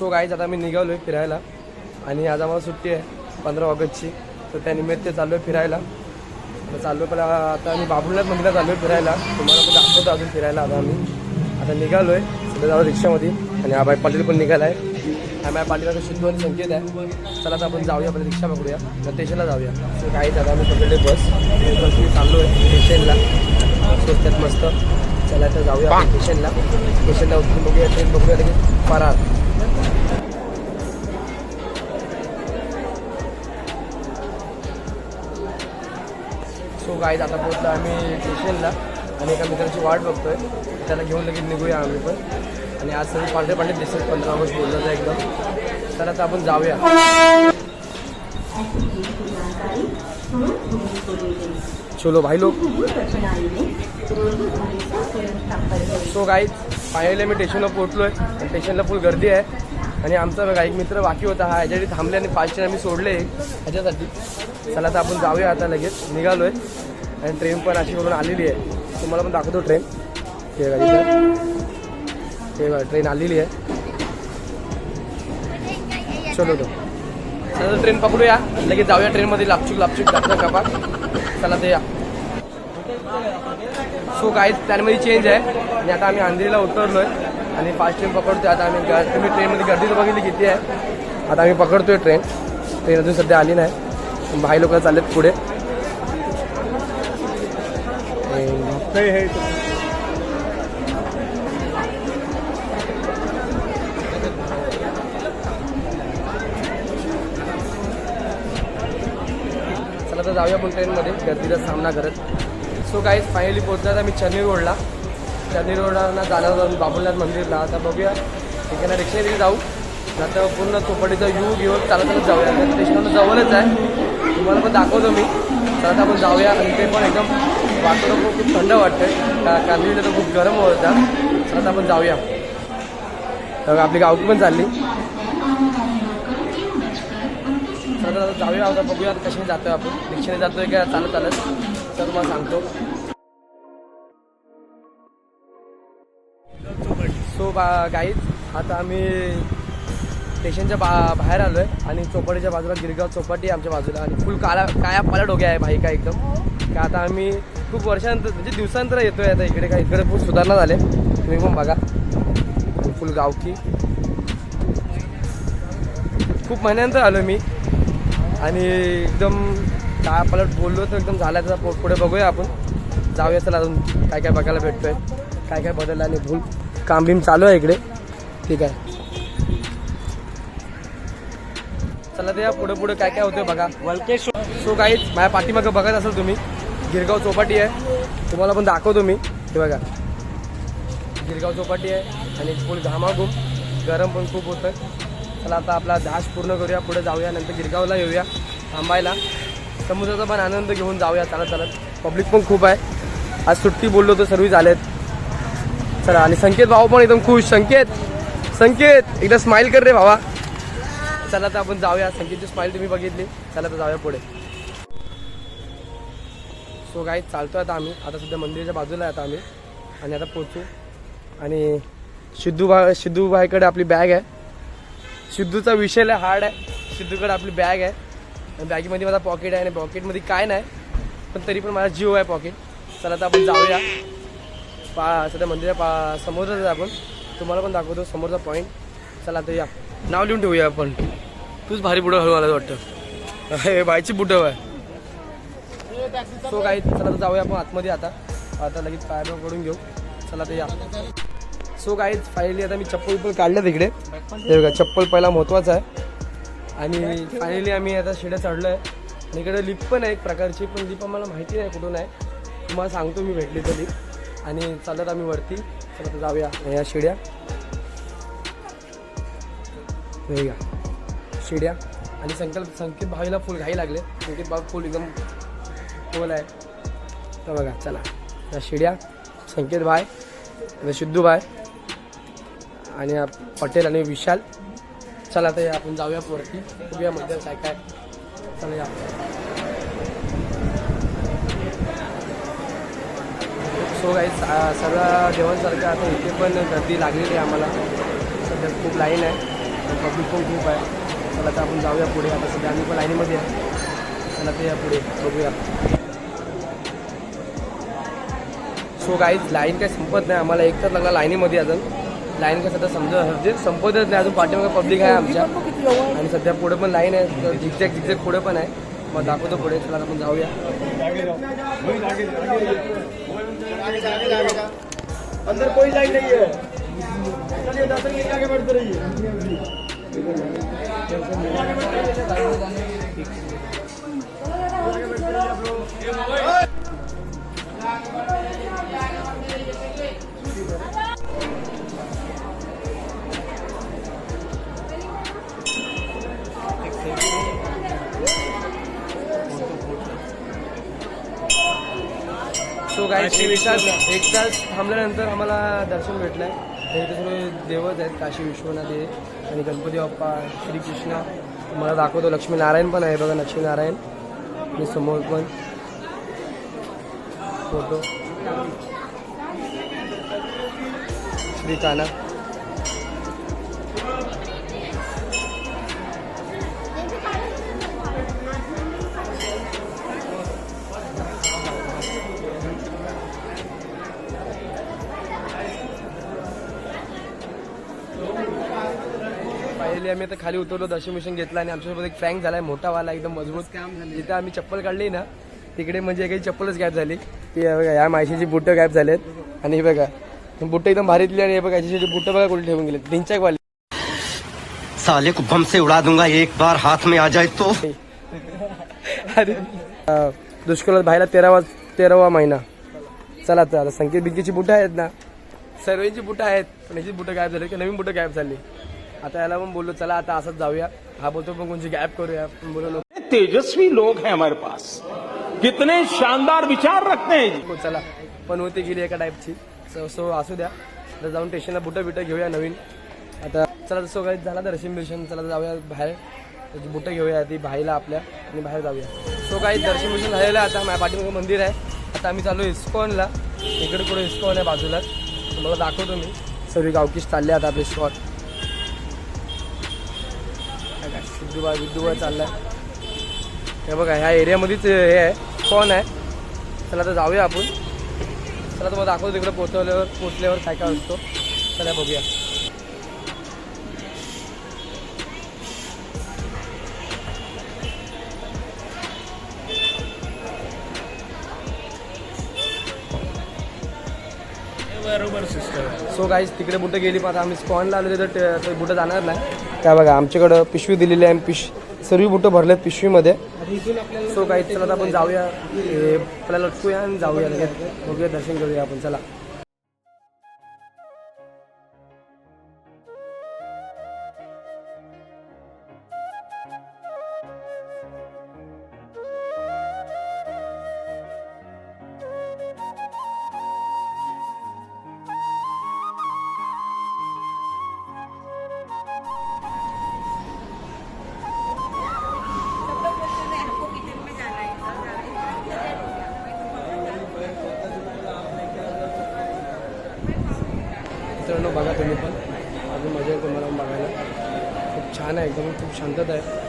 तो गाईज आता आम्ही निघालो आहे फिरायला आणि आज आम्हाला सुट्टी आहे 15 ऑगस्टची. तर त्यानिमित्त चाललो आहे फिरायला. तर चाललो पहिला आता आम्ही बाबुलनाथ मंदिरात चाललो आहे फिरायला. तुम्हाला पण दाखवतो अजून फिरायला. आता निघालो आहे सध्या जाऊ रिक्षामध्ये आणि हा बाई पाटील पण निघाला आहे. हा माझ्या पाटीला सिद्धू आणि संकेत आहे. चला आता आपण जाऊया, आपण रिक्षा पकडूया, तर स्टेशनला जाऊया. तर काही दादा आम्ही पकडले बस चाललो आहे स्टेशनला. स्वस्तात मस्त. चला तर जाऊया स्टेशनला उतरून बघूया, ट्रेन बघूया, लगेच फरार. सो गाईज आता पोहोचलो आम्ही स्टेशनला आणि एका मित्राची वाट बघतोय. त्याला घेऊन लगेच निघूया आम्ही पण. आणि आज सगळे पांढरे दिसतात. 15 ऑगस्ट बोललं तर एकदम. तर आता आपण जाऊया. चलो भाई लोग. सो गाईज फायनली मी स्टेशनला पोहोचलो आहे आणि स्टेशनला फुल गर्दी आहे. आणि आमचा बघा एक मित्र बाकी होता, हा ह्याच्यासाठी थांबले आणि 5 ट्रेन आम्ही सोडले ह्याच्यासाठी. चला आता आपण जाऊया. आता लगेच निघालो आहे आणि ट्रेन पण अशी करून आलेली आहे. तुम्हाला पण दाखवतो ट्रेन. हे बघा ट्रेन आलेली आहे. चलो तो चला ट्रेन पकडूया, लगेच जाऊया ट्रेनमध्ये. लापचूक कपा. चला ते या. सो काहीच त्यामध्ये चेंज आहे आणि आता आम्ही अंधेरीला उतरलो आहे आणि फास्ट ट्रेन पकडतोय. आता आम्ही तुम्ही ट्रेनमध्ये गर्दी तर बघितली किती आहे. आता आम्ही पकडतोय ट्रेन अजून सध्या आली नाही. भाई लोक चाललेत पुढे. चला तर जाऊया आपण ट्रेनमध्ये गर्दीचा सामना करत. सो गाईज फायनली पोहोचला तर आम्ही चर्नी रोडला जाणार बाबुलनाथ मंदिरला. आता बघूया ठिकाणा रिक्षाने जाऊ, आता पूर्ण चोपडीचा व्ह्यू घेऊन चालत जाऊया. स्टेशनला जवळच आहे, तुम्हाला पण दाखवतो मी. तर आता आपण जाऊया. आणि ते पण एकदम वातावरण खूप थंड वाटतंय, कांदिवलीला तर खूप गरम होता. तर आता आपण जाऊया. तर आपली गावकी पण चालली. तर आता जाऊया. आता बघूया कशाने जातोय आपण, रिक्षाने जातोय का चालत तर तुम्हाला सांगतो. सो गाईज आता आम्ही स्टेशनच्या बाहेर आलो आहे आणि चौपाटीच्या बाजूला गिरगाव चौपाटी आमच्या बाजूला. आणि फुल काया पाला डोक्या आहे भाई का एकदम. का आता आम्ही खूप वर्षानंतर म्हणजे दिवसानंतर येतो आहे आता इकडे. काय इकडे खूप सुधारणा झाले, तुम्ही पण बघा. फुल गावकी खूप महिन्यानंतर आलो मी आणि एकदम काया पालट बोललो तर एकदम झाला. त्याचा पुढे बघूया आपण. जाऊया चला अजून काय काय बघायला भेटतोय, काय बदललं आणि भूल काम बीम चालू आहे इकडे. ठीक आहे, चला ते पुढे काय होतंय बघा. सो काहीच माझ्या पाठीमागं बघत असाल तुम्ही, गिरगाव चौपाटी आहे. तुम्हाला पण दाखवतो मी. हे बघा गिरगाव चौपाटी आहे आणि फुल घामाघूम, गरम पण खूप होतं. चला आता आपला ध्यास पूर्ण करूया, पुढे जाऊया, नंतर गिरगावला येऊया थांबायला. समुद्राचा पण आनंद घेऊन जाऊया चालत. पब्लिक पण खूप आहे, आज सुट्टी बोललो तर सर्व झालेत. चला आणि संकेत भाऊ पण एकदम खुश. संकेत एकदा स्माइल कर रे भावा. चला तर आपण जाऊया. संकेतची स्माइल तुम्ही बघितली. चला तर जाऊया पुढे. सो गाईज चालतो आता आम्ही. आता सध्या मंदिराच्या बाजूला आहे आता आम्ही आणि आता पोचू. आणि सिद्धू भाईकडे आपली बॅग आहे. सिद्धूचा विषय लय हार्ड आहे. सिद्धूकडे आपली बॅग आहे आणि बॅगेमध्ये माझा पॉकेट आहे आणि पॉकेटमध्ये काय नाही, पण तरी पण माझा जीव आहे पॉकेट. चला तर आपण जाऊया. सध्या मंदिरा समोरच आपण, तुम्हाला पण दाखवतो समोरचा पॉईंट. चला तर या. नाव लिहून ठेवूया आपण. तूच भारी बुडं हळू आला वाटतं, हे बायची बुटं आहे. सो काही चला तर जाऊया आपण आतमध्ये. आता लगेच पाय पकडून घेऊ. चला तर या. सो गाईज फायनली आता मी चप्पल पण काढल्या तिकडे. हे बघा चप्पल पहिला महत्त्वाचा आहे. आणि फायनली आम्ही आता शिड्या चढलो आहे आणि इकडे लिफ्ट पण आहे एक प्रकारची, पण लिफ्ट आम्हाला माहिती नाही कुठून आहे. तुम्हाला सांगतो मी भेटली तर लिफ्ट. आणि चालत आम्ही वरती. चला तर जाऊया. या शिड्या शिड्या आणि संकेत भाईला फुल घाई लागले. संकेत भाऊ फुल एकदम फुल आहे. तर बघा चला या शिड्या. संकेत भाई, सिद्धू भाई आणि पटेल आणि विशाल. चला तर आपण जाऊया वरती, बघूया मध्ये काय. चला या. सो गाईज सगळं जेवणसारखं आता इथे पण गर्दी लागलेली आहे आम्हाला. सध्या खूप लाईन आहे. पब्लिक पण खूप आहे. चला आता आपण जाऊया पुढे. आता सध्या आम्ही पण लाईनीमध्ये आहे. चला ते या पुढे बघूया. सो गाईज लाईन काही संपत नाही. आम्हाला एक तर लागला लाईनीमध्ये अजून. लाईन कसं आता समजा म्हणजे संपतच नाही अजून. पाठीमागे पब्लिक आहे आमच्या आणि सध्या पुढे पण लाईन आहे. झिकझॅक पुढे पण आहे. मग दाखवतो पुढे. चला आपण जाऊया. अंदर कोई लाइन नहीं है. चलिए 10 मिनट आगे बढ़ते रहिए. सो गाईज एक तास थांबल्यानंतर आम्हाला दर्शन भेटलं आहे. इथे सगळे देवच आहेत. काशी विश्वनाथ आहे आणि गणपती बाप्पा, श्रीकृष्ण. मला दाखवतो. लक्ष्मीनारायण पण आहे बघा. लक्ष्मीनारायण आणि समोर पण फोटो श्री कान्हा. फायनली आम्ही आता खाली उतरलो. दर्शन घेतला आणि आमच्यासोबत एक फ्रँक झालाय मोठावाला एकदम मजबूत. जिथे आम्ही चप्पल काढली ना तिकडे म्हणजे काही चप्पलच गायब झाली. ती बघा या मायशीची बुटं गायब झालेत. आणि हे बघा बुटं एकदम भारीतली. आणि हे बघा याची बुटं बघा कुठे ठेवून गेले. ढिंचॅक वाली. साले को बम से उड़ा दूंगा एक बार हाथ में आ जाए तो. अरे दुष्काळात बाहेर 13वा महिना. चला आता संकेत बिंकीची बुटं आहेत ना. सर्वांची बुटं आहेत पण याची बुटं गायब झाली की नवीन बुटं गायब झाली. आता याला पण बोललो चला आता असंच जाऊया. हा बोलतो पण कोणची गॅप करूया. पण बोललो तेजस्वी लोग हैं हमारे पास. कितने शानदार विचार रखते हैं. हो चला. पण होती गेली एका टाईपची. सो असू द्या. आता जाऊन स्टेशनला बुटं घेऊया नवीन. आता चला सो काही झाला दर्शन. चला जाऊया बाहेर. त्याची बुटं घेऊया ती भाईला आपल्या आणि बाहेर जाऊया. सो काही दर्शन झालेलं आहे. आता माझ्या पाठीमागे मंदिर आहे. आता आम्ही चालू इस्कॉनला. इकडे पुढे इस्कॉन आहे बाजूला. तुम्हाला दाखवतो मी. सर्व गावकीच चालले आता आपले स्पॉट. विद्युबा चाललाय. हे बघा ह्या एरियामध्येच हे आहे कॉन आहे. चला आता जाऊया आपण. चला तुम्हाला दाखवतो तिकडे पोचल्यावर काय काय असतो. चला बघूया. बरोबर सिस्टर. सो गाईज तिकडे बुटं गेली. पण आता आम्ही स्पॉनला आलो तर बुटं जाणार नाही. काय बघा आमच्याकडं पिशवी दिलेली आहे. सर्व बुटं भरलेत पिशवीमध्ये. सो गाईज चला आता आपण जाऊया. आपल्याला लटकूया आणि जाऊया लगेच. बघूया दर्शन करूया आपण. चला मित्रांनो बघा तुम्ही पण. अजून मजा येईल तुम्हाला बघायला. खूप छान आहे एकदम. खूप शांतता आहे.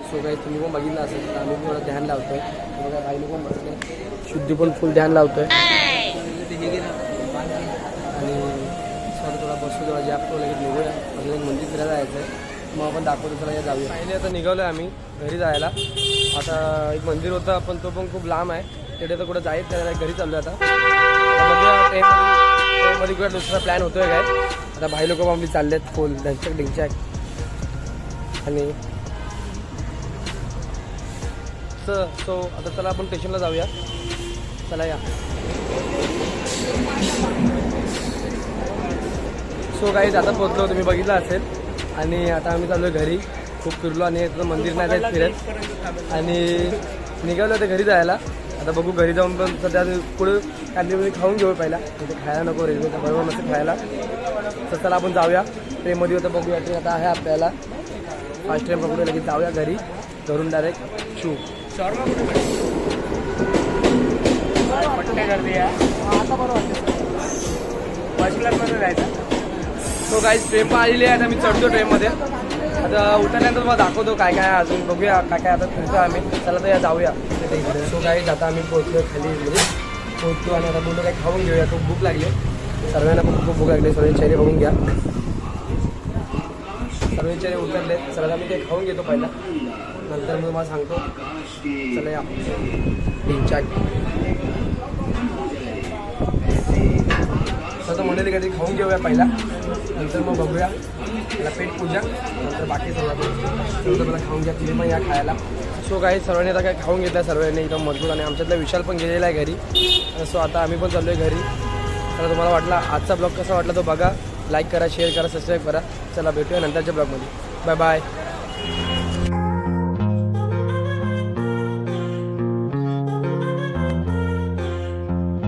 सो काही तुम्ही पण बघितलं असेल तर आम्ही थोडं ध्यान लावतोय. बघा बाईने पण बसले. शुद्धी पण फुल ध्यान लावतोय. आणि स्वतः थोडा बसतो थोडा जॅप तो लगेच निघूया. अजून एक मंदिर फिरायला जायचं आहे. मग आपण दाखवतो चला या जाऊया. पहिले आता निघालो आहे आम्ही घरी जायला. आता एक मंदिर होतं पण तो पण खूप लांब आहे. तिथे तर कुठं जायचं नाही. घरी चाललो आता. बघूया ट्रेनमध्ये कुठे दुसरा प्लॅन होतोय काय. आता भाई लोक आपली चाललेत फुल ढंचक ढिंचॅक. आणि सो आता चला आपण स्टेशनला जाऊया. चला या. सो गाईज आता पोहोचलो. तुम्ही बघितलं असेल. आणि आता आम्ही चाललो घरी. खूप फिरलो आणि इथलं मंदिर नाही जायचं फिरत. आणि निघालो आता घरी जायला. आता बघू घरी जाऊन पण सध्या पुढे कॅन्टीनमध्ये खाऊन घेऊ पहिला तिथे खायला नको रेल्वेचा बरोबर नसतं खायला. तर चला आपण जाऊया ट्रेनमध्ये होतं बघूया ट्रेन आता आहे आपल्याला फास्ट ट्रेन पकडूया लगेच जाऊया घरी घरून डायरेक्ट आता बरोबर फर्स्ट क्लासमध्ये जायचं. सो गाईज ट्रेन पण आलेली आहे आता मी चढतो ट्रेनमध्ये. आता उठल्यानंतर मला दाखवतो काय काय अजून बघूया काय काय आता पोहोचतो आम्ही. चला तर या जाऊया तिथे. सो गाईज आता आम्ही पोहोचलो खाली म्हणजे पोहोचतो आणि आता बोलतो काही खाऊन घेऊया. खूप भूक लागली सर्वांना पण खूप भूक लागली. सर्व चेहरे बघून घ्या सर्व चेहरे उतरले. चला आम्ही ते खाऊन घेतो पहिला नंतर मी तुम्हाला सांगतो. चला या तसं म्हणेल कधी खाऊन घेऊया पहिला नंतर मग बघूया मला पेट पूजा नंतर बाकी सगळं मला खाऊन घ्या तुम्ही पण या खायला. सो काही सर्वांनी आता काय खाऊन घेतलं सर्वांनी एकदम मजबूत आणि आमच्यातला विशाल पण गेलेला आहे घरी. सो आता आम्ही पण चाललो आहे घरी. तर तुम्हाला वाटला आजचा ब्लॉग कसा वाटला तो बघा लाईक करा शेअर करा सबस्क्राईब करा. चला भेटूया नंतरच्या ब्लॉगमध्ये. Bye bye.